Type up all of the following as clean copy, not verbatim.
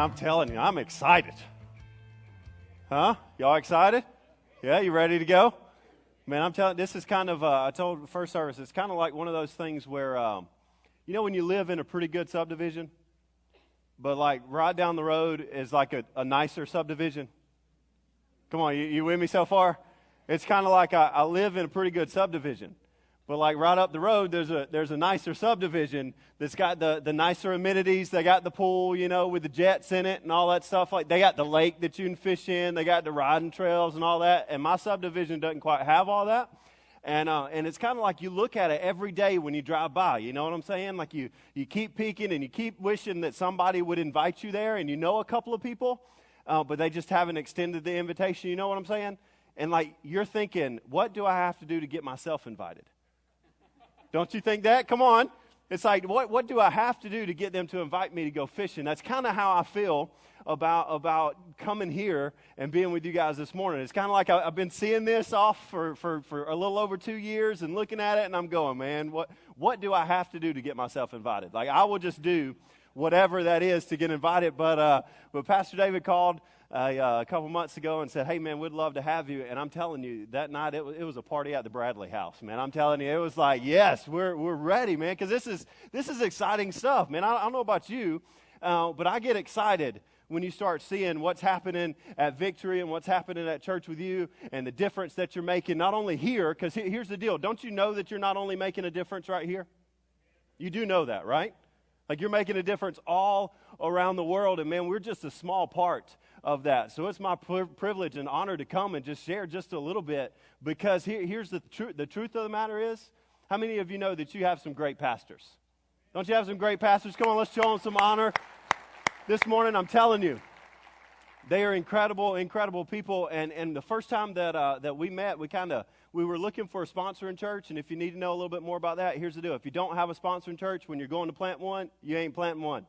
I'm telling you, I'm excited. Huh? Y'all excited? Yeah, you ready to go? Man, I'm telling you, this is kind of, I told the first service, it's kind of like one of those things where, you know when you live in a pretty good subdivision, but like right down the road is like a nicer subdivision? Come on, you with me so far? It's kind of like I live in a pretty good subdivision. But like right up the road, there's a nicer subdivision that's got the nicer amenities. They got the pool, you know, with the jets in it and all that stuff. Like they got the lake that you can fish in. They got the riding trails and all that. And my subdivision doesn't quite have all that. And it's kind of like you look at it every day when you drive by. You know what I'm saying? Like you keep peeking and you keep wishing that somebody would invite you there. And you know a couple of people, but they just haven't extended the invitation. You know what I'm saying? And like you're thinking, what do I have to do to get myself invited? Don't you think that? Come on. It's like, what do I have to do to get them to invite me to go fishing? That's kind of how I feel about coming here and being with you guys this morning. It's kind of like I've been seeing this off for a little over 2 years and looking at it, and I'm going, man, what do I have to do to get myself invited? Like, I will just do whatever that is to get invited. But Pastor David called a couple months ago and said, hey, man, we'd love to have you. And I'm telling you, that night it was a party at the Bradley house, man. I'm telling you, it was like, yes, we're ready, man, because this is exciting stuff, man. I don't know about you, but I get excited when you start seeing what's happening at Victory and what's happening at church with you and the difference that you're making, not only here, because here's the deal. Don't you know that you're not only making a difference right here? You do know that, right? Like you're making a difference all around the world, and man, we're just a small part of that. So it's my privilege and honor to come and just share just a little bit, because here's the truth. The truth of the matter is, how many of you know that you have some great pastors? Don't you have some great pastors? Come on, let's show them some honor. This morning, I'm telling you, they are incredible, incredible people. And the first time that we met, we were looking for a sponsor in church. And if you need to know a little bit more about that, here's the deal. If you don't have a sponsor in church, when you're going to plant one, you ain't planting one.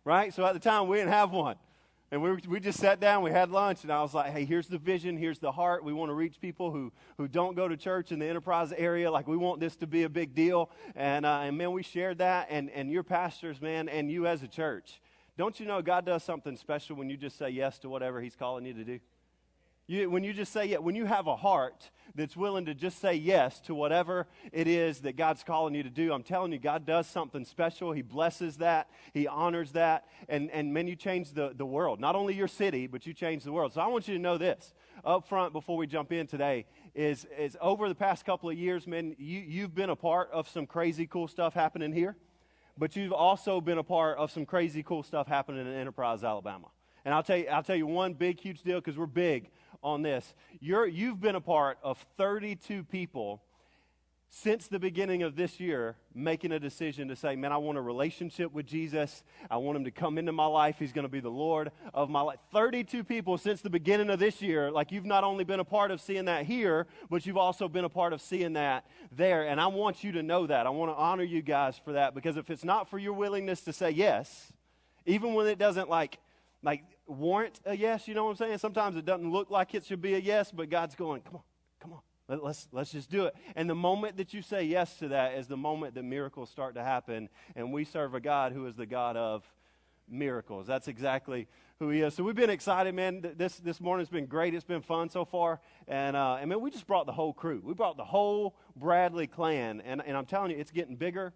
Right? So at the time, we didn't have one. And we just sat down, we had lunch, and I was like, hey, here's the vision, here's the heart. We want to reach people who don't go to church in the Enterprise area. Like, we want this to be a big deal. And man, we shared that, and your pastors, man, and you as a church. Don't you know God does something special when you just say yes to whatever he's calling you to do? When you just say yes, when you have a heart that's willing to just say yes to whatever it is that God's calling you to do, I'm telling you, God does something special. He blesses that. He honors that. And man, you change the world. Not only your city, but you change the world. So I want you to know this up front before we jump in today is over the past couple of years, man, you've been a part of some crazy cool stuff happening here, but you've also been a part of some crazy cool stuff happening in Enterprise, Alabama. And I'll tell you one big, huge deal, because we're big on this. You've been a part of 32 people since the beginning of this year making a decision to say, man, I want a relationship with Jesus. I want him to come into my life. He's going to be the Lord of my life. 32 people since the beginning of this year. Like, you've not only been a part of seeing that here, but you've also been a part of seeing that there. And I want you to know that. I want to honor you guys for that, because if it's not for your willingness to say yes, even when it doesn't like warrant a yes, you know what I'm saying? Sometimes it doesn't look like it should be a yes, but God's going, come on, let's just do it. And the moment that you say yes to that is the moment that miracles start to happen, and we serve a God who is the God of miracles. That's exactly who he is. So we've been excited, man. This morning's been great. It's been fun so far, and man, we just brought the whole crew. We brought the whole Bradley clan, and I'm telling you, it's getting bigger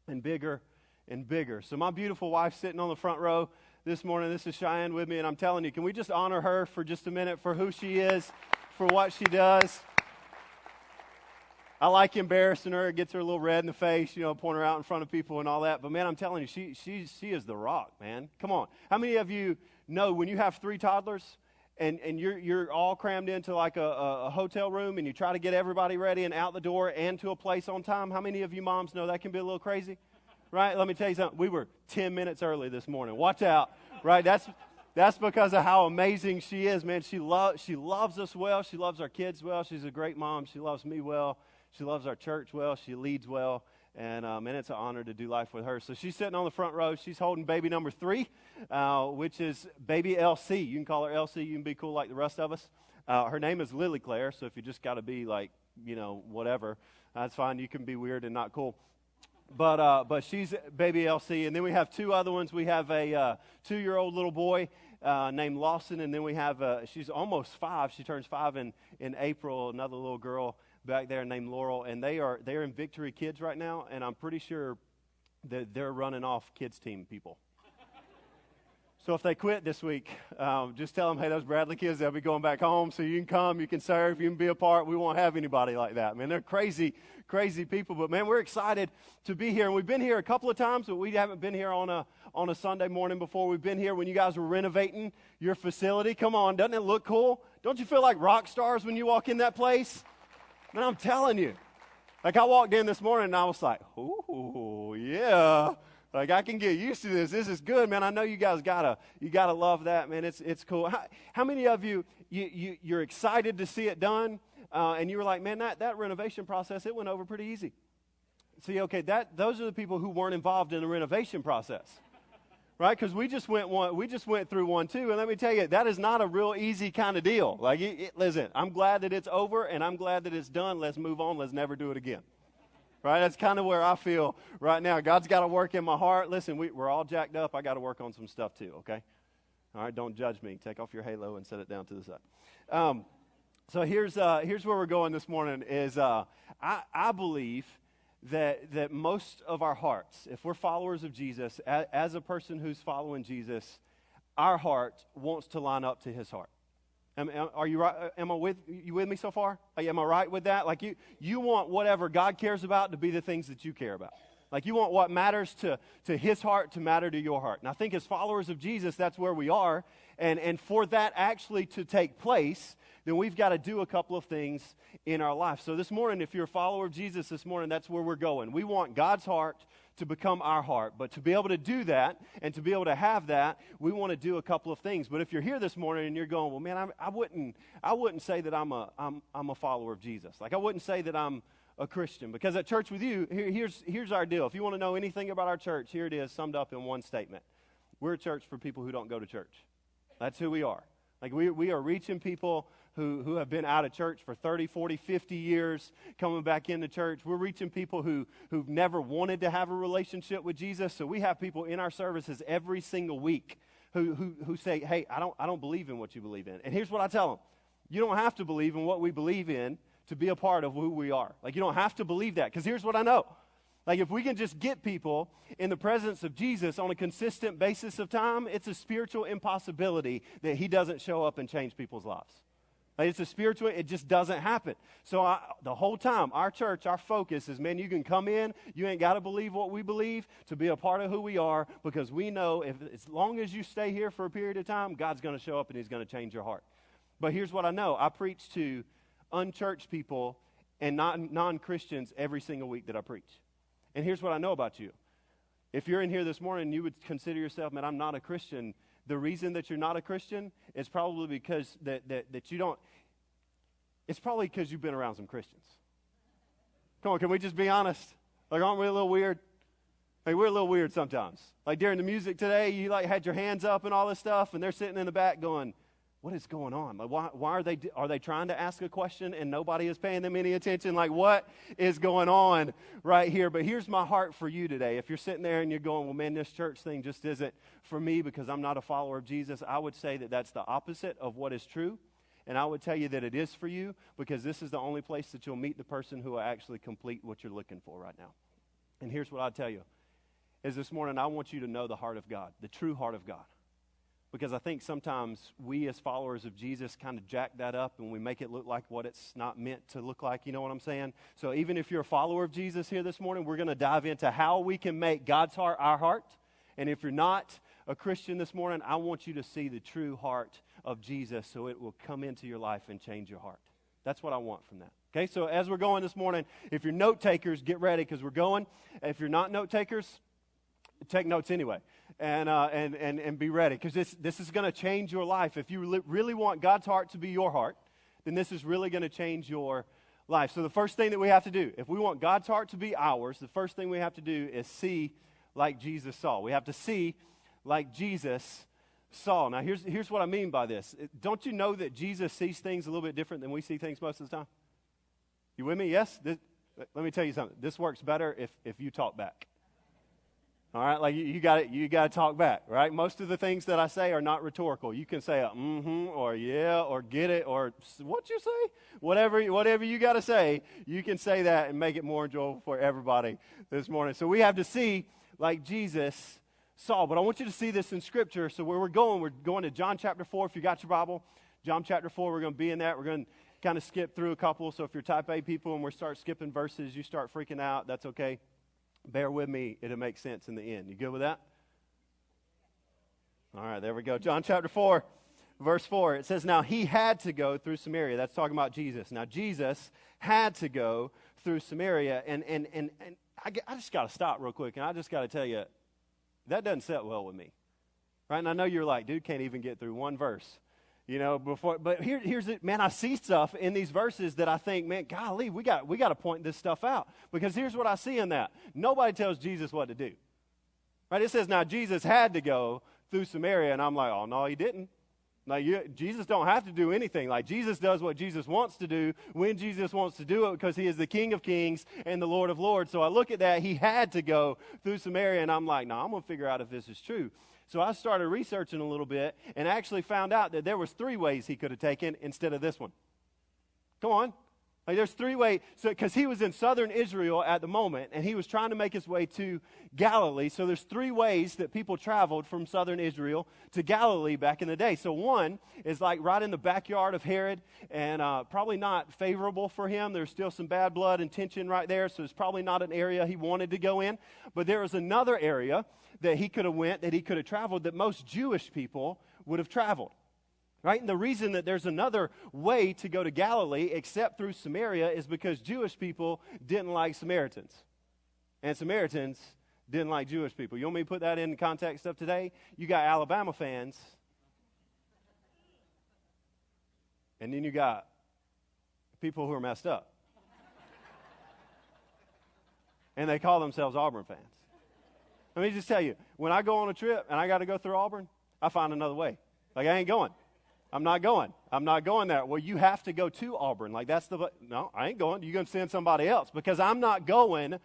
and bigger and bigger. So my beautiful wife sitting on the front row this morning, this is Cheyenne with me, and I'm telling you, can we just honor her for just a minute for who she is, for what she does? I like embarrassing her. It gets her a little red in the face, you know, pointing her out in front of people and all that. But man, I'm telling you, she is the rock, man. Come on. How many of you know when you have 3 toddlers and you're all crammed into like a hotel room, and you try to get everybody ready and out the door and to a place on time? How many of you moms know that can be a little crazy? Right? Let me tell you something. We were 10 minutes early this morning. Watch out. Right? That's because of how amazing she is, man. She loves us well. She loves our kids well. She's a great mom. She loves me well. She loves our church well. She leads well. And man, it's an honor to do life with her. So she's sitting on the front row. She's holding baby number 3, which is baby LC. You can call her LC. You can be cool like the rest of us. Her name is Lily Claire. So if you just got to be like, you know, whatever, that's fine. You can be weird and not cool. But she's baby Elsie, and then we have two other ones. We have a 2-year-old little boy named Lawson, and then we have she's almost 5. She turns 5 in April. Another little girl back there named Laurel, and they're in Victory Kids right now, and I'm pretty sure that they're running off kids team people. So if they quit this week, just tell them, hey, those Bradley kids, they'll be going back home, so you can come, you can serve, you can be a part. We won't have anybody like that. Man, they're crazy, crazy people. But, man, we're excited to be here. And we've been here a couple of times, but we haven't been here on a Sunday morning before. We've been here when you guys were renovating your facility. Come on, doesn't it look cool? Don't you feel like rock stars when you walk in that place? Man, I'm telling you. Like, I walked in this morning, and I was like, ooh, yeah. Like, I can get used to this. This is good, man. I know you guys gotta love that, man. It's cool. How many of you're excited to see it done, and you were like, man, that renovation process, it went over pretty easy. See, okay, those are the people who weren't involved in the renovation process, right? Because we just went through one too, and let me tell you, that is not a real easy kind of deal. Like, listen, I'm glad that it's over, and I'm glad that it's done. Let's move on. Let's never do it again. Right? That's kind of where I feel right now. God's got to work in my heart. Listen, we're all jacked up. I got to work on some stuff too, okay? All right, don't judge me. Take off your halo and set it down to the side. So here's where we're going this morning is I believe that most of our hearts, if we're followers of Jesus, as a person who's following Jesus, our heart wants to line up to his heart. Are you right? Am I with me so far? Am I right with that? Like you want whatever God cares about to be the things that you care about. Like you want what matters to his heart to matter to your heart. And I think as followers of Jesus, that's where we are. And for that actually to take place, then we've got to do a couple of things in our life. So this morning, if you're a follower of Jesus this morning, that's where we're going. We want God's heart to become our heart. But to be able to do that and to be able to have that, we want to do a couple of things. But if you're here this morning and you're going, well, man, I wouldn't say that I'm a follower of Jesus. Like I wouldn't say that I'm a Christian. Because at Church With You, here's our deal. If you want to know anything about our church, here it is summed up in one statement. We're a church for people who don't go to church. That's who we are. Like we are reaching people who have been out of church for 30, 40, 50 years, coming back into church. We're reaching people who've never wanted to have a relationship with Jesus. So we have people in our services every single week who say, hey, I don't believe in what you believe in. And here's what I tell them. You don't have to believe in what we believe in to be a part of who we are. Like you don't have to believe that, because here's what I know. Like if we can just get people in the presence of Jesus on a consistent basis of time, it's a spiritual impossibility that he doesn't show up and change people's lives. Like it's a spiritual, it just doesn't happen. So the whole time, our church, our focus is, man, you can come in, you ain't got to believe what we believe to be a part of who we are, because we know as long as you stay here for a period of time, God's going to show up and he's going to change your heart. But here's what I know. I preach to unchurched people and non-Christians every single week that I preach. And here's what I know about you. If you're in here this morning and you would consider yourself, man, I'm not a Christian, the reason that you're not a Christian is probably because that you don't, it's probably because you've been around some Christians. Come on, can we just be honest? Like, aren't we a little weird? Like, we're a little weird sometimes. Like, during the music today, you like had your hands up and all this stuff, and they're sitting in the back going, what is going on? Like, why are they trying to ask a question and nobody is paying them any attention? Like, what is going on right here? But here's my heart for you today. If you're sitting there and you're going, well, man, this church thing just isn't for me because I'm not a follower of Jesus, I would say that that's the opposite of what is true. And I would tell you that it is for you, because this is the only place that you'll meet the person who will actually complete what you're looking for right now. And here's what I'll tell you, is this morning I want you to know the heart of God, the true heart of God. Because I think sometimes we as followers of Jesus kind of jack that up and we make it look like what it's not meant to look like. You know what I'm saying? So even if you're a follower of Jesus here this morning, we're going to dive into how we can make God's heart our heart. And if you're not a Christian this morning, I want you to see the true heart of Jesus so it will come into your life and change your heart. That's what I want from that. Okay, so as we're going this morning, if you're note takers, get ready because we're going. If you're not note takers, take notes anyway, and be ready, because this is going to change your life. If you really want God's heart to be your heart, then this is really going to change your life. So the first thing that we have to do, if we want God's heart to be ours, the first thing we have to do is see like Jesus saw. We have to see like Jesus saw. Now here's what I mean by this. Don't you know that Jesus sees things a little bit different than we see things most of the time? You with me? Yes? let me tell you something. This works better if you talk back. All right, like you got to talk back, right? Most of the things that I say are not rhetorical. You can say a or yeah or get it or what you say, whatever you got to say, you can say that and make it more enjoyable for everybody this morning. So we have to see like Jesus saw, but I want you to see this in Scripture. So where we're going to John chapter 4. If you got your Bible, John chapter 4, we're going to be in that. We're going to kind of skip through a couple. So if you're type A people and we start skipping verses, you start freaking out, that's okay. Bear with me, it'll make sense in the end. You good with that? All right, there we go. John chapter 4, verse 4. It says, now he had to go through Samaria. That's talking about Jesus. Now Jesus had to go through Samaria. And I just got to stop real quick, and I just got to tell you, that doesn't sit well with me. Right? And I know you're like, dude, can't even get through one verse. But here's it, man. I see stuff in these verses that I think, man, golly, we got to point this stuff out, because here's what I see in that: nobody tells Jesus what to do. Right? It says now Jesus had to go through Samaria, and I'm like, oh no, he didn't. Like Jesus don't have to do anything. Like Jesus does what Jesus wants to do when Jesus wants to do it, because he is the King of Kings and the Lord of Lords. So I look at that, he had to go through Samaria, and I'm like, no, I'm gonna figure out if this is true. So I started researching a little bit and actually found out that there was 3 ways he could have taken instead of this one. Come on. Like there's 3 ways. So because he was in southern Israel at the moment, and he was trying to make his way to Galilee. So there's 3 ways that people traveled from southern Israel to Galilee back in the day. So one is like right in the backyard of Herod, and probably not favorable for him. There's still some bad blood and tension right there, so it's probably not an area he wanted to go in. But there was another area that he could have went, that he could have traveled, that most Jewish people would have traveled. Right? And the reason that there's another way to go to Galilee except through Samaria is because Jewish people didn't like Samaritans. And Samaritans didn't like Jewish people. You want me to put that in the context of today? You got Alabama fans. And then you got people who are messed up. And they call themselves Auburn fans. Let me just tell you, when I go on a trip and I got to go through Auburn, I find another way. Like, I ain't going. I'm not going. I'm not going there. Well, you have to go to Auburn. Like, no, I ain't going. You're going to send somebody else, because I'm not going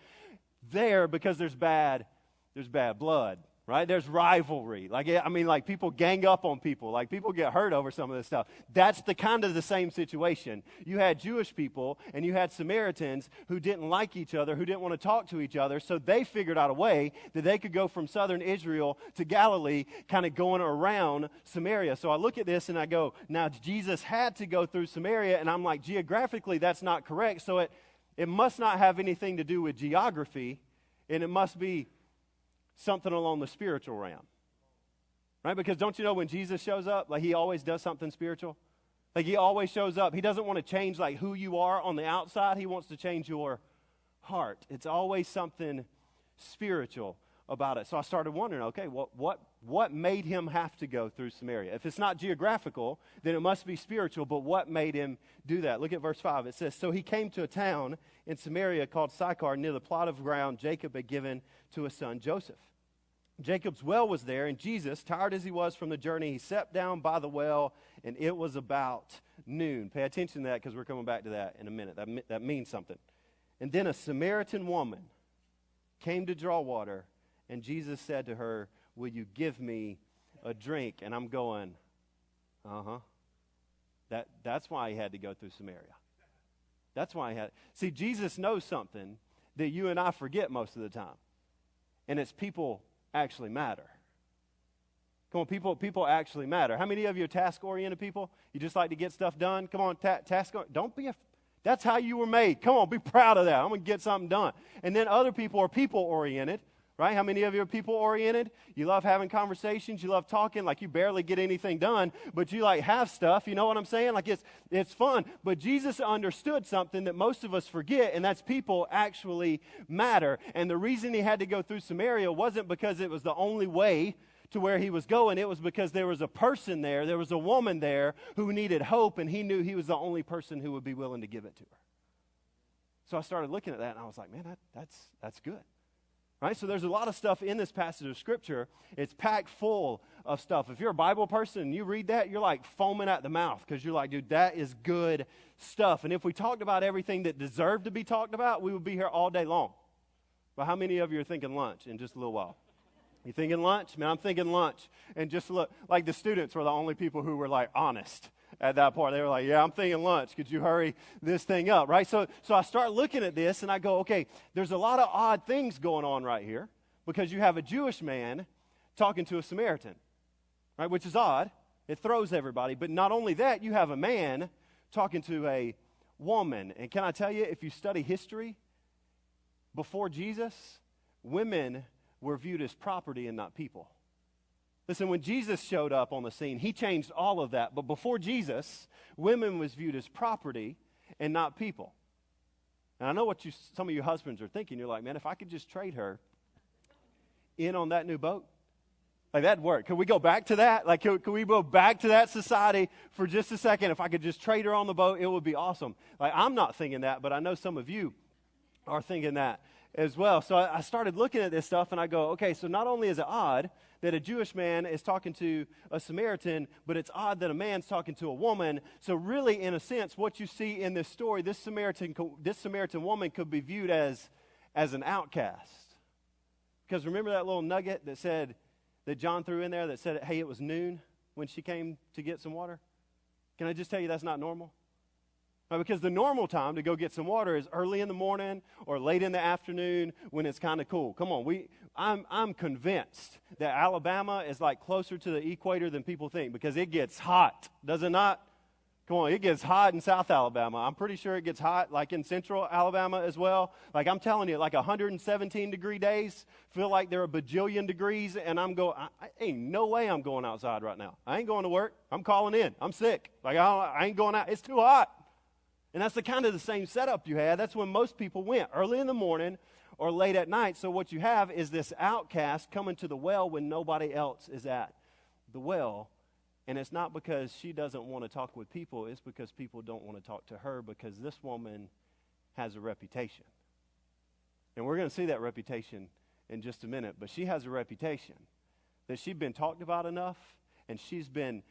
there because there's bad blood, right? There's rivalry. Like people gang up on people. Like, people get hurt over some of this stuff. That's the kind of the same situation. You had Jewish people and you had Samaritans who didn't like each other, who didn't want to talk to each other, so they figured out a way that they could go from southern Israel to Galilee, kind of going around Samaria. So I look at this and I go, now Jesus had to go through Samaria, and I'm like, geographically that's not correct, so it must not have anything to do with geography, and it must be something along the spiritual realm, right? Because don't you know when Jesus shows up, like, he always does something spiritual? Like, he always shows up. He doesn't want to change like who you are on the outside. He wants to change your heart. It's always something spiritual about it. So I started wondering, okay, what made him have to go through Samaria? If it's not geographical, then it must be spiritual, but what made him do that? Look at verse 5. It says, so he came to a town in Samaria called Sychar, near the plot of ground Jacob had given to his son Joseph. Jacob's well was there, and Jesus, tired as he was from the journey, he sat down by the well, and it was about noon. Pay attention to that, because we're coming back to that in a minute. That means something. And then a Samaritan woman came to draw water, and Jesus said to her, will you give me a drink? And I'm going, That's why he had to go through Samaria. That's why he had. See, Jesus knows something that you and I forget most of the time. And it's people actually matter. Come on, people actually matter. How many of you are task-oriented people? You just like to get stuff done? Come on, don't be that's how you were made. Come on, be proud of that. I'm going to get something done. And then other people are people-oriented. Right? How many of you are people-oriented? You love having conversations. You love talking. Like, you barely get anything done, but you like have stuff. You know what I'm saying? Like, it's fun. But Jesus understood something that most of us forget, and that's people actually matter. And the reason he had to go through Samaria wasn't because it was the only way to where he was going. It was because there was a person there. There was a woman there who needed hope, and he knew he was the only person who would be willing to give it to her. So I started looking at that, and I was like, man, that's good. Right? So there's a lot of stuff in this passage of Scripture. It's packed full of stuff. If you're a Bible person and you read that, you're like foaming at the mouth because you're like, dude, that is good stuff. And if we talked about everything that deserved to be talked about, we would be here all day long. But how many of you are thinking lunch in just a little while? You thinking lunch? Man, I'm thinking lunch. And just look, like the students were the only people who were like honest at that part. They were like, yeah, I'm thinking lunch. Could you hurry this thing up, right? So I start looking at this and I go, okay, there's a lot of odd things going on right here because you have a Jewish man talking to a Samaritan, right, which is odd. It throws everybody. But not only that, you have a man talking to a woman. And can I tell you, if you study history, before Jesus, women were viewed as property and not people. Listen, when Jesus showed up on the scene, he changed all of that. But before Jesus, women was viewed as property and not people. And I know what some of you husbands are thinking. You're like, man, if I could just trade her in on that new boat, like that'd work. Could we go back to that? Like, could we go back to that society for just a second? If I could just trade her on the boat, it would be awesome. Like, I'm not thinking that, but I know some of you are thinking that as well. So I started looking at this stuff and I go, okay, so not only is it odd that a Jewish man is talking to a Samaritan, but it's odd that a man's talking to a woman. So really, in a sense, what you see in this story, this Samaritan woman could be viewed as an outcast. Because remember that little nugget that said, that John threw in there that said, hey, it was noon when she came to get some water? Can I just tell you that's not normal? Because the normal time to go get some water is early in the morning or late in the afternoon when it's kind of cool. Come on, I'm convinced that Alabama is like closer to the equator than people think because it gets hot, does it not? Come on, it gets hot in South Alabama. I'm pretty sure it gets hot like in Central Alabama as well. Like I'm telling you, like 117-degree days feel like they're a bajillion degrees, and I'm going, ain't no way I'm going outside right now. I ain't going to work. I'm calling in. I'm sick. Like I ain't going out. It's too hot. And that's the kind of the same setup you had. That's when most people went, early in the morning or late at night. So what you have is this outcast coming to the well when nobody else is at the well. And it's not because she doesn't want to talk with people. It's because people don't want to talk to her because this woman has a reputation. And we're going to see that reputation in just a minute. But she has a reputation that she's been talked about enough and she's been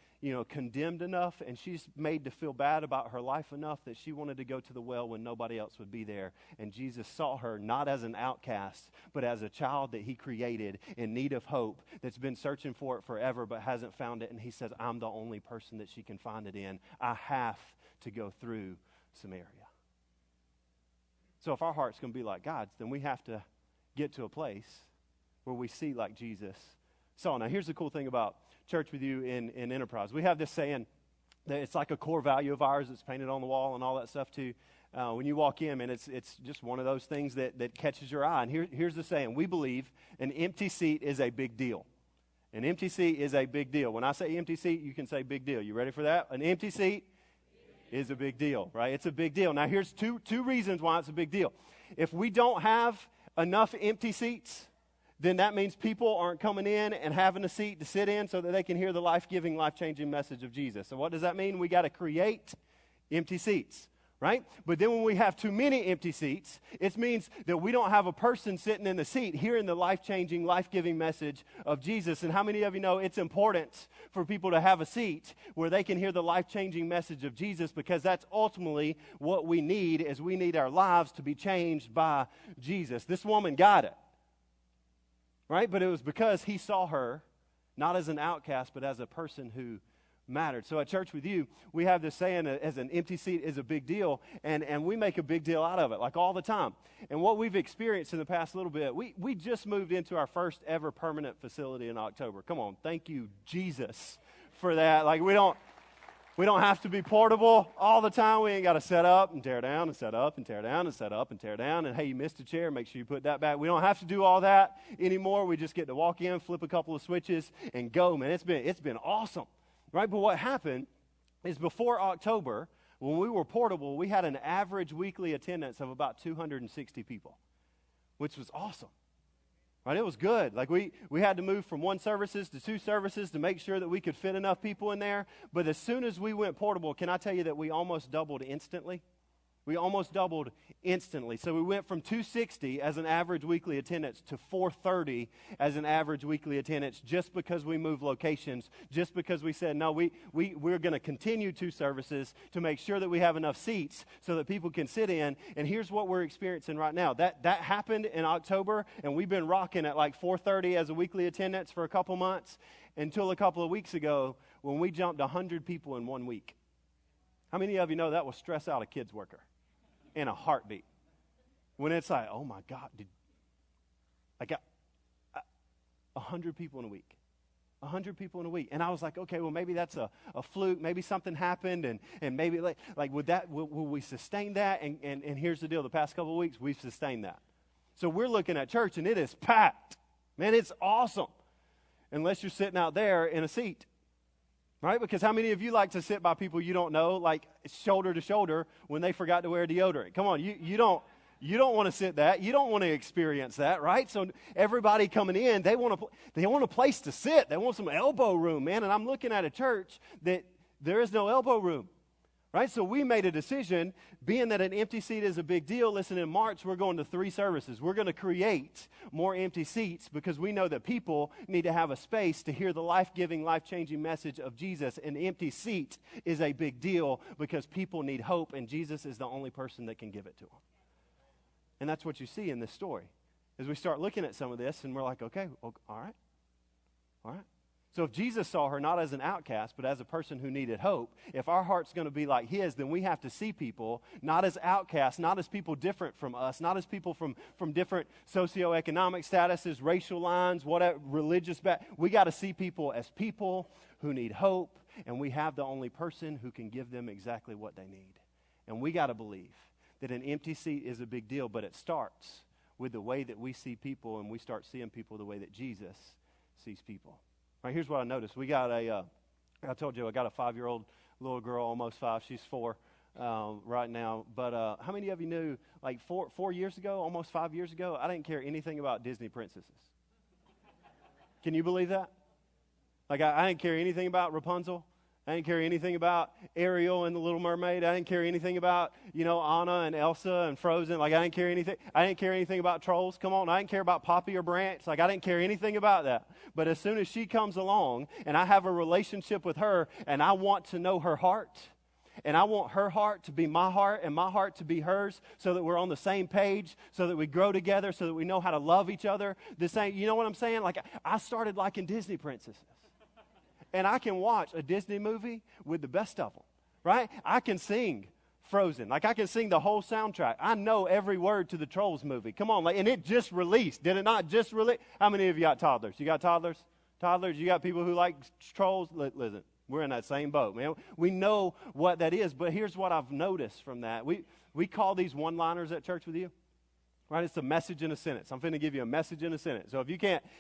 condemned enough, and she's made to feel bad about her life enough that she wanted to go to the well when nobody else would be there. And Jesus saw her not as an outcast, but as a child that he created in need of hope, that's been searching for it forever but hasn't found it. And he says, I'm the only person that she can find it in. I have to go through Samaria. So if our heart's going to be like God's, then we have to get to a place where we see like Jesus saw. Now, here's the cool thing about Church With You in Enterprise. We have this saying that it's like a core value of ours. It's painted on the wall and all that stuff too. When you walk in, and it's just one of those things that catches your eye. And here's the saying. We believe an empty seat is a big deal. An empty seat is a big deal. When I say empty seat, you can say big deal. You ready for that? An empty seat is a big deal, right? It's a big deal. Now, here's two reasons why it's a big deal. If we don't have enough empty seats, then that means people aren't coming in and having a seat to sit in so that they can hear the life-giving, life-changing message of Jesus. So what does that mean? We got to create empty seats, right? But then when we have too many empty seats, it means that we don't have a person sitting in the seat hearing the life-changing, life-giving message of Jesus. And how many of you know it's important for people to have a seat where they can hear the life-changing message of Jesus, because that's ultimately what we need, is we need our lives to be changed by Jesus. This woman got it. Right? But it was because he saw her not as an outcast, but as a person who mattered. So at Church With You, we have this saying as an empty seat is a big deal, and we make a big deal out of it, like all the time. And what we've experienced in the past little bit, we just moved into our first ever permanent facility in October. Come on, thank you, Jesus, for that. Like we don't have to be portable all the time. We ain't got to set up and tear down and set up and tear down and set up and tear down. And hey, you missed a chair, make sure you put that back. We don't have to do all that anymore. We just get to walk in, flip a couple of switches, and go, man. It's been awesome, right? But what happened is before October, when we were portable, we had an average weekly attendance of about 260 people, which was awesome. Right, it was good. Like we had to move from one services to two services to make sure that we could fit enough people in there. But as soon as we went portable, can I tell you that we almost doubled instantly? We almost doubled instantly. So we went from 260 as an average weekly attendance to 430 as an average weekly attendance just because we moved locations, just because we said, no, we're going to continue 2 services to make sure that we have enough seats so that people can sit in. And here's what we're experiencing right now. That happened in October, and we've been rocking at like 430 as a weekly attendance for a couple months until a couple of weeks ago when we jumped 100 people in 1 week. How many of you know that will stress out a kids worker? In a heartbeat. When it's like, oh my God, I got 100 people in a week. 100 people in a week. And I was like, okay, well, maybe that's a fluke. Maybe something happened, and maybe like will we sustain that? And here's the deal. The past couple of weeks, we've sustained that. So we're looking at church, and it is packed. Man, it's awesome. Unless you're sitting out there in a seat. Right? Because how many of you like to sit by people you don't know, like shoulder to shoulder, when they forgot to wear deodorant? Come on, you don't want to sit that. You don't want to experience that, right? So everybody coming in, they want a place to sit. They want some elbow room, man. And I'm looking at a church that there is no elbow room. Right? So we made a decision, being that an empty seat is a big deal. Listen, in March, we're going to 3 services. We're going to create more empty seats because we know that people need to have a space to hear the life-giving, life-changing message of Jesus. An empty seat is a big deal because people need hope, and Jesus is the only person that can give it to them. And that's what you see in this story. As we start looking at some of this, and we're like, okay, well, all right. So if Jesus saw her not as an outcast, but as a person who needed hope, if our heart's going to be like his, then we have to see people not as outcasts, not as people different from us, not as people from different socioeconomic statuses, racial lines, whatever, religious background. We got to see people as people who need hope, and we have the only person who can give them exactly what they need. And we got to believe that an empty seat is a big deal, but it starts with the way that we see people, and we start seeing people the way that Jesus sees people. Right, here's what I noticed. We got I told you I got a 5-year-old little girl, almost 5. She's 4 right now. But how many of you knew, like 4 years ago, almost 5 years ago, I didn't care anything about Disney princesses. Can you believe that? Like I didn't care anything about Rapunzel. I didn't care anything about Ariel and the Little Mermaid. I didn't care anything about, Anna and Elsa and Frozen. Like, I didn't care anything about Trolls. Come on, I didn't care about Poppy or Branch. Like, I didn't care anything about that. But as soon as she comes along and I have a relationship with her and I want to know her heart, and I want her heart to be my heart and my heart to be hers so that we're on the same page, so that we grow together, so that we know how to love each other. You know what I'm saying? Like, I started liking Disney princesses. And I can watch a Disney movie with the best of them, right? I can sing Frozen. Like, I can sing the whole soundtrack. I know every word to the Trolls movie. Come on. And it just released. Did it not just release? How many of you got toddlers? You got toddlers? Toddlers? You got people who like Trolls? Listen, we're in that same boat, man. We know what that is. But here's what I've noticed from that. We call these one-liners at church with you. Right, it's a message in a sentence. I'm finna give you a message in a sentence. So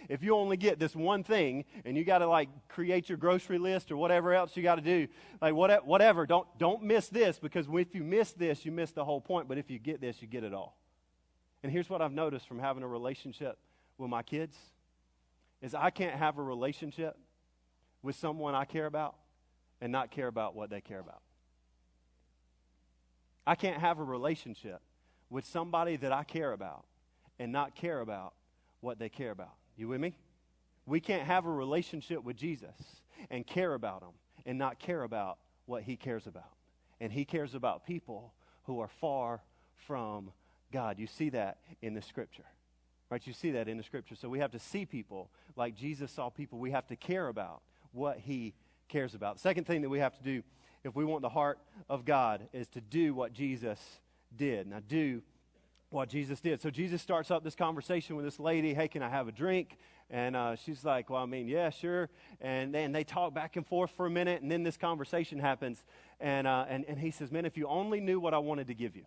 if you only get this one thing and you got to create your grocery list or whatever else you got to do, whatever, don't miss this, because if you miss this, you miss the whole point. But if you get this, you get it all. And here's what I've noticed from having a relationship with my kids is I can't have a relationship with someone I care about and not care about what they care about. I can't have a relationship with somebody that I care about and not care about what they care about. You with me? We can't have a relationship with Jesus and care about him and not care about what he cares about. And he cares about people who are far from God. You see that in the scripture. Right? You see that in the scripture. So we have to see people like Jesus saw people. We have to care about what he cares about. The second thing that we have to do if we want the heart of God is to do what Jesus did. Now, do what Jesus did. So Jesus starts up this conversation with this lady. Hey, can I have a drink? And she's like, well, I mean, yeah, sure. And then they talk back and forth for a minute, and then this conversation happens. And he says, man, if you only knew what I wanted to give you.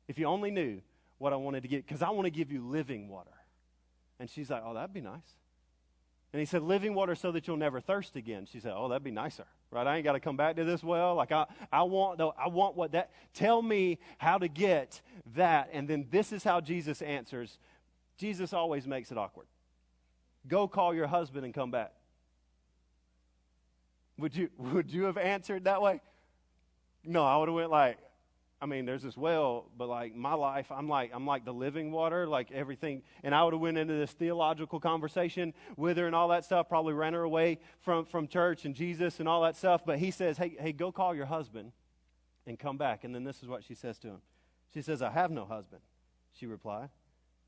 If you only knew what I wanted to give, because I want to give you living water. And she's like, oh, that'd be nice. And he said, living water so that you'll never thirst again. She said, oh, that'd be nicer, right? I ain't got to come back to this well. Like, I want what that, tell me how to get that. And then this is how Jesus answers. Jesus always makes it awkward. Go call your husband and come back. Would you have answered that way? No, I would have went like, I mean, there's this well, but like my life, I'm like the living water, like everything. And I would have went into this theological conversation with her and all that stuff, probably ran her away from church and Jesus and all that stuff. But he says, hey, go call your husband and come back. And then this is what she says to him. She says, I have no husband, she replied.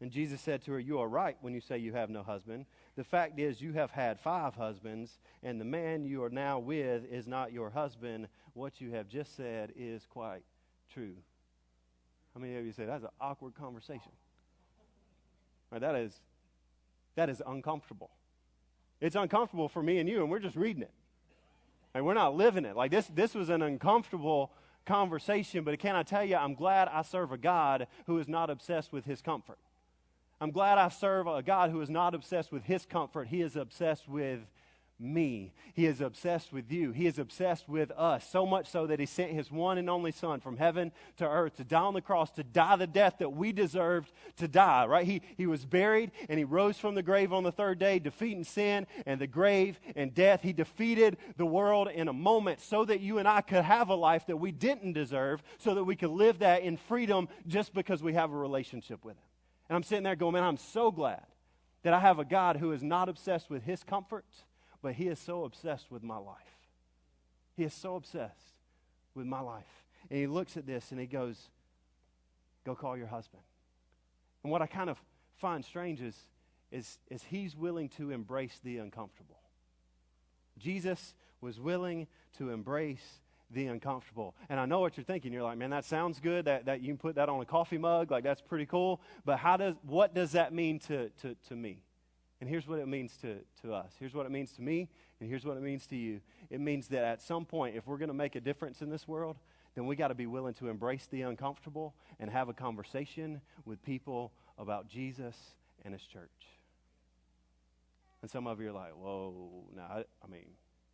And Jesus said to her, you are right when you say you have no husband. The fact is you have had 5 husbands, and the man you are now with is not your husband. What you have just said is quite true. How many of you say that's an awkward conversation? Right, that is uncomfortable. It's uncomfortable for me and you, and we're just reading it. And we're not living it. Like this was an uncomfortable conversation, but can I tell you, I'm glad I serve a God who is not obsessed with his comfort. I'm glad I serve a God who is not obsessed with his comfort. He is obsessed with me. He is obsessed with you. He is obsessed with us, so much so that he sent his one and only son from heaven to earth to die on the cross, to die the death that we deserved to die, right? He was buried and he rose from the grave on the 3rd day, defeating sin and the grave and death. He defeated the world in a moment so that you and I could have a life that we didn't deserve, so that we could live that in freedom just because we have a relationship with him. And I'm sitting there going, man, I'm so glad that I have a God who is not obsessed with his comfort, but he is so obsessed with my life. He is so obsessed with my life. And he looks at this and he goes, go call your husband. And what I kind of find strange is he's willing to embrace the uncomfortable. Jesus was willing to embrace the uncomfortable. And I know what you're thinking. You're like, man, that sounds good. That you can put that on a coffee mug. Like, that's pretty cool. But what does that mean to me? And here's what it means to us. Here's what it means to me, and here's what it means to you. It means that at some point, if we're going to make a difference in this world, then we got to be willing to embrace the uncomfortable and have a conversation with people about Jesus and his church. And some of you are like, whoa, no,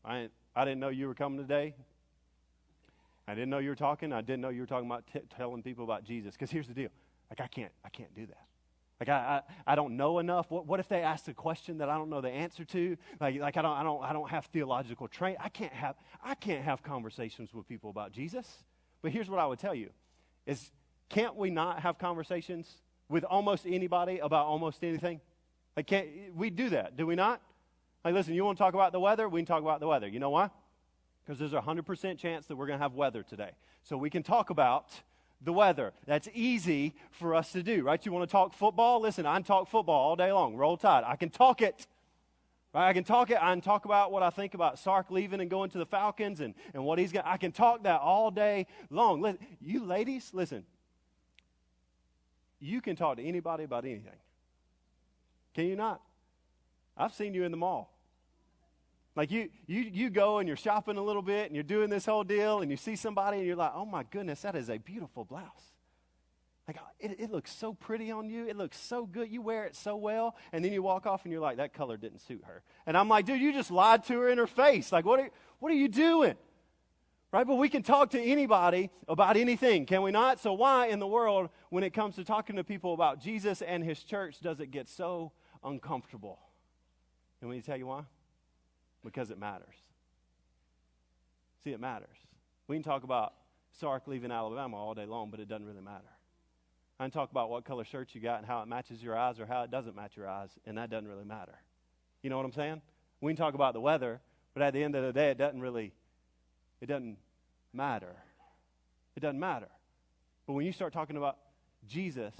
I didn't know you were coming today. I didn't know you were talking. I didn't know you were talking about telling people about Jesus. Because here's the deal. Like, I can't do that. Like, I don't know enough. What if they ask a question that I don't know the answer to? Like I don't have theological training. I can't have conversations with people about Jesus. But here's what I would tell you is, can't we not have conversations with almost anybody about almost anything? Like, can't we do that? Do we not? Like, listen, you want to talk about the weather? We can talk about the weather. You know why? Because there's a 100% chance that we're going to have weather today. So we can talk about the weather. That's easy for us to do, right? You want to talk football? Listen, I can talk football all day long. Roll Tide. I can talk it. Right? I can talk it. I can talk about what I think about Sark leaving and going to the Falcons and what he's got. I can talk that all day long. Listen, you ladies, listen. You can talk to anybody about anything. Can you not? I've seen you in the mall. Like you go and you're shopping a little bit and you're doing this whole deal and you see somebody and you're like, oh my goodness, that is a beautiful blouse. Like, it looks so pretty on you. It looks so good. You wear it so well. And then you walk off and you're like, that color didn't suit her. And I'm like, dude, you just lied to her in her face. Like, what are you doing? Right? But we can talk to anybody about anything, can we not? So why in the world, when it comes to talking to people about Jesus and his church, does it get so uncomfortable? And let me tell you why. Because it matters. See, it matters. We can talk about Sark leaving Alabama all day long, but it doesn't really matter. I can talk about what color shirt you got and how it matches your eyes or how it doesn't match your eyes, and that doesn't really matter. You know what I'm saying? We can talk about the weather, but at the end of the day, it doesn't matter. It doesn't matter. But when you start talking about Jesus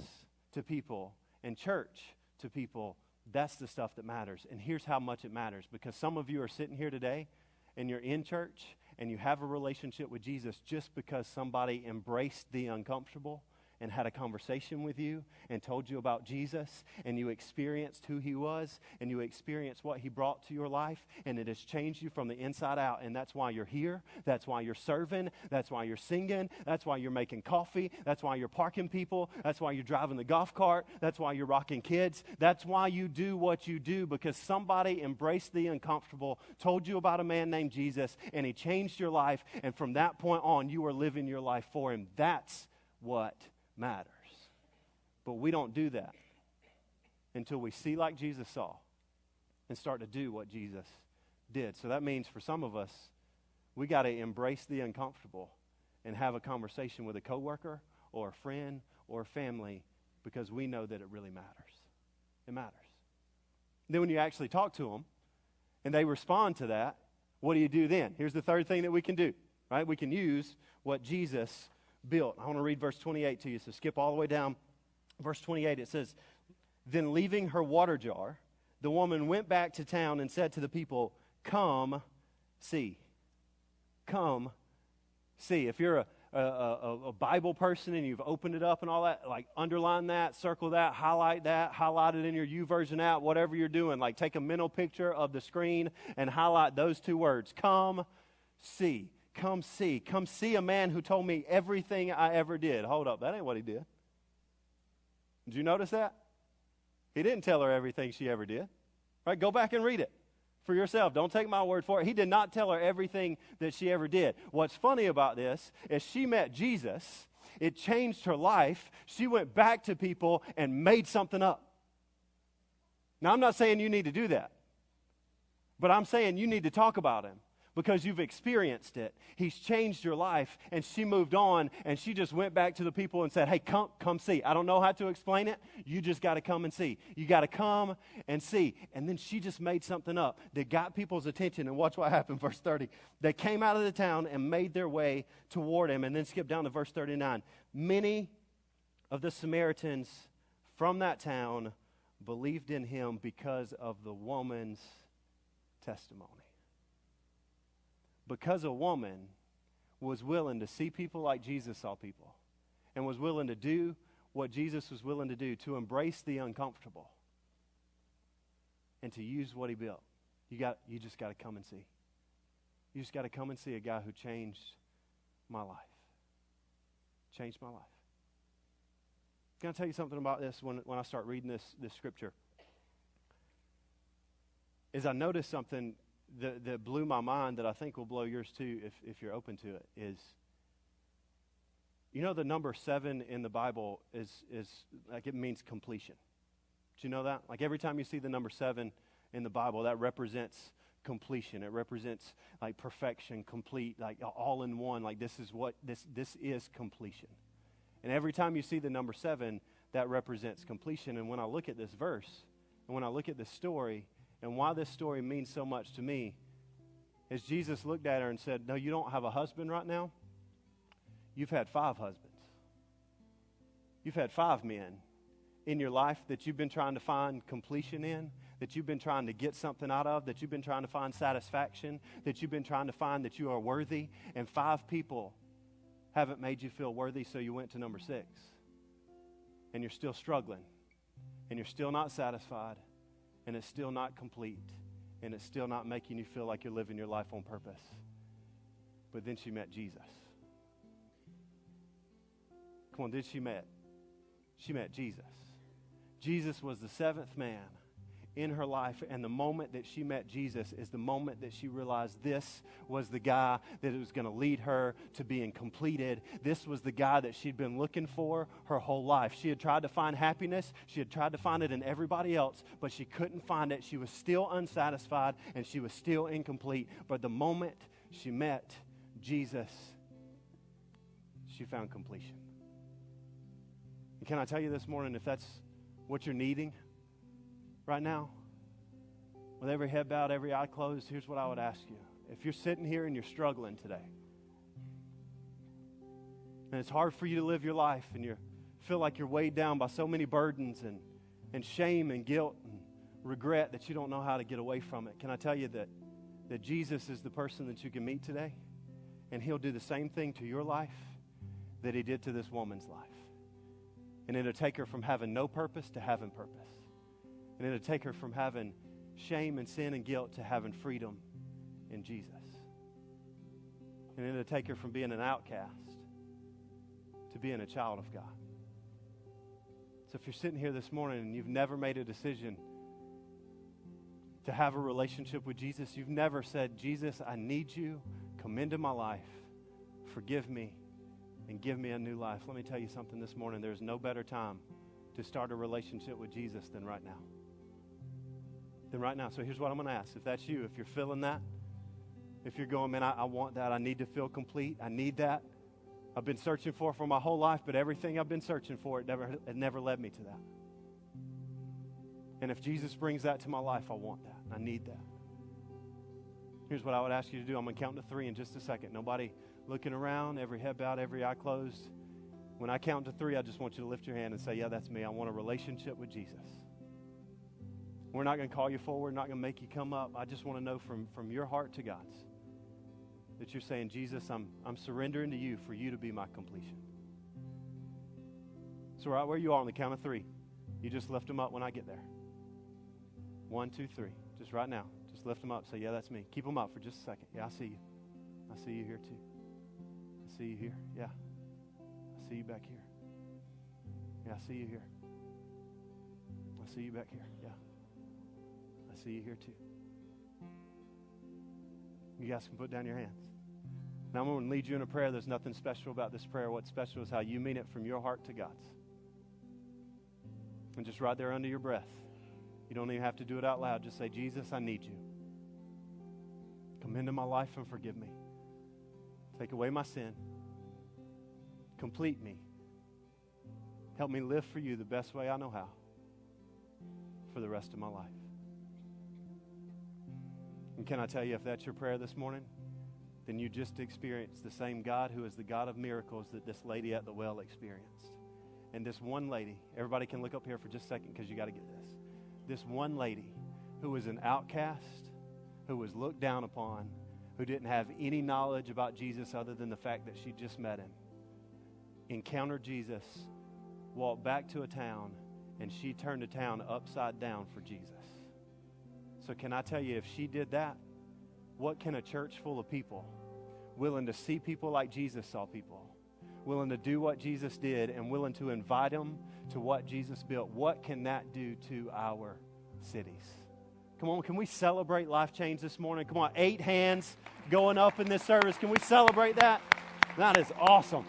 to people and church to people, that's the stuff that matters. And here's how much it matters. Because some of you are sitting here today and you're in church and you have a relationship with Jesus just because somebody embraced the uncomfortable and had a conversation with you and told you about Jesus, and you experienced who he was, and you experienced what he brought to your life, and it has changed you from the inside out. And that's why you're here. That's why you're serving. That's why you're singing. That's why you're making coffee. That's why you're parking people. That's why you're driving the golf cart. That's why you're rocking kids. That's why you do what you do, because somebody embraced the uncomfortable, told you about a man named Jesus, and he changed your life. And from that point on, you are living your life for him. That's what matters. But we don't do that until we see like Jesus saw and start to do what Jesus did. So that means for some of us, we got to embrace the uncomfortable and have a conversation with a coworker or a friend or a family because we know that it really matters. It matters. Then when you actually talk to them and they respond to that, what do you do then? Here's the third thing that we can do, right? We can use what Jesus built. I want to read verse 28 to you, so skip all the way down. Verse 28, it says, "Then leaving her water jar, the woman went back to town and said to the people, 'Come, see.'" Come, see. If you're a Bible person and you've opened it up and all that, like underline that, circle that, highlight it in your YouVersion app, whatever you're doing. Like take a mental picture of the screen and highlight those two words. Come, see. Come see. Come see a man who told me everything I ever did. Hold up, that ain't what he did. Did you notice that? He didn't tell her everything she ever did. Right? Go back and read it for yourself. Don't take my word for it. He did not tell her everything that she ever did. What's funny about this is she met Jesus. It changed her life. She went back to people and made something up. Now, I'm not saying you need to do that, but I'm saying you need to talk about him because you've experienced it. He's changed your life, and she moved on, and she just went back to the people and said, "Hey, come see. I don't know how to explain it. You just got to come and see. You got to come and see." And then she just made something up that got people's attention, and watch what happened, verse 30. They came out of the town and made their way toward him, and then skip down to verse 39. Many of the Samaritans from that town believed in him because of the woman's testimony. Because a woman was willing to see people like Jesus saw people and was willing to do what Jesus was willing to do, to embrace the uncomfortable and to use what he built. You just got to come and see. You just got to come and see a guy who changed my life. Changed my life. Can I tell you something about this when I start reading this scripture? Is I noticed something that blew my mind that I think will blow yours too if you're open to it, is, you know, the number 7 in the Bible is like, it means completion. Do you know that? Like every time you see the number 7 in the Bible, that represents completion. It represents like perfection, complete, like all in one. Like this is completion. And every time you see the number 7, that represents completion. And when I look at this verse, and when I look at this story, and why this story means so much to me, is Jesus looked at her and said, "No, you don't have a husband right now. You've had 5 husbands. You've had 5 men in your life that you've been trying to find completion in, that you've been trying to get something out of, that you've been trying to find satisfaction, that you've been trying to find that you are worthy, and 5 people haven't made you feel worthy, so you went to number 6. And you're still struggling, and you're still not satisfied, and it's still not complete, and it's still not making you feel like you're living your life on purpose." But then she met Jesus. Come on, she met Jesus. Jesus was the 7th man in her life, and the moment that she met Jesus is the moment that she realized this was the guy that was going to lead her to being completed. This was the guy that she'd been looking for her whole life. She had tried to find happiness. She had tried to find it in everybody else, but she couldn't find it. She was still unsatisfied, and she was still incomplete. But the moment she met Jesus, she found completion. And can I tell you this morning, if that's what you're needing right now, with every head bowed, every eye closed, here's what I would ask you. If you're sitting here and you're struggling today, and it's hard for you to live your life, and you feel like you're weighed down by so many burdens and shame and guilt and regret that you don't know how to get away from it, can I tell you that Jesus is the person that you can meet today, and he'll do the same thing to your life that he did to this woman's life. And it'll take her from having no purpose to having purpose. And it'll take her from having shame and sin and guilt to having freedom in Jesus. And it'll take her from being an outcast to being a child of God. So if you're sitting here this morning and you've never made a decision to have a relationship with Jesus, you've never said, "Jesus, I need you. Come into my life. Forgive me and give me a new life." Let me tell you something this morning. There's no better time to start a relationship with Jesus than right now. So here's what I'm going to ask. If that's you, if you're feeling that, if you're going, "Man, I want that. I need to feel complete. I need that." I've been searching for my whole life, but everything I've been searching for, it never led me to that. And if Jesus brings that to my life, I want that. I need that. Here's what I would ask you to do. I'm going to count to 3 in just a second. Nobody looking around, every head bowed, every eye closed. When I count to 3, I just want you to lift your hand and say, yeah, that's me. I want a relationship with Jesus. We're not going to call you forward. We're not going to make you come up. I just want to know from your heart to God's that you're saying, Jesus, I'm surrendering to you for you to be my completion. So right where you are on the count of 3, you just lift them up when I get there. 1, 2, 3. Just right now. Just lift them up. Say, yeah, that's me. Keep them up for just a second. Yeah, I see you. I see you here too. I see you here. Yeah. I see you back here. Yeah, I see you here. I see you back here. Yeah. I see you here too. You guys can put down your hands. Now I'm going to lead you in a prayer. There's nothing special about this prayer. What's special is how you mean it from your heart to God's. And just right there under your breath. You don't even have to do it out loud. Just say, Jesus, I need you. Come into my life and forgive me. Take away my sin. Complete me. Help me live for you the best way I know how for the rest of my life. And can I tell you, if that's your prayer this morning, then you just experienced the same God who is the God of miracles that this lady at the well experienced. And this one lady, everybody can look up here for just a second because you got to get this. This one lady who was an outcast, who was looked down upon, who didn't have any knowledge about Jesus other than the fact that she just met him, encountered Jesus, walked back to a town, and she turned the town upside down for Jesus. So can I tell you, if she did that, what can a church full of people willing to see people like Jesus saw people, willing to do what Jesus did, and willing to invite them to what Jesus built, what can that do to our cities? Come on, can we celebrate Life Change this morning? Come on, 8 hands going up in this service. Can we celebrate that? That is awesome.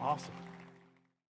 Awesome.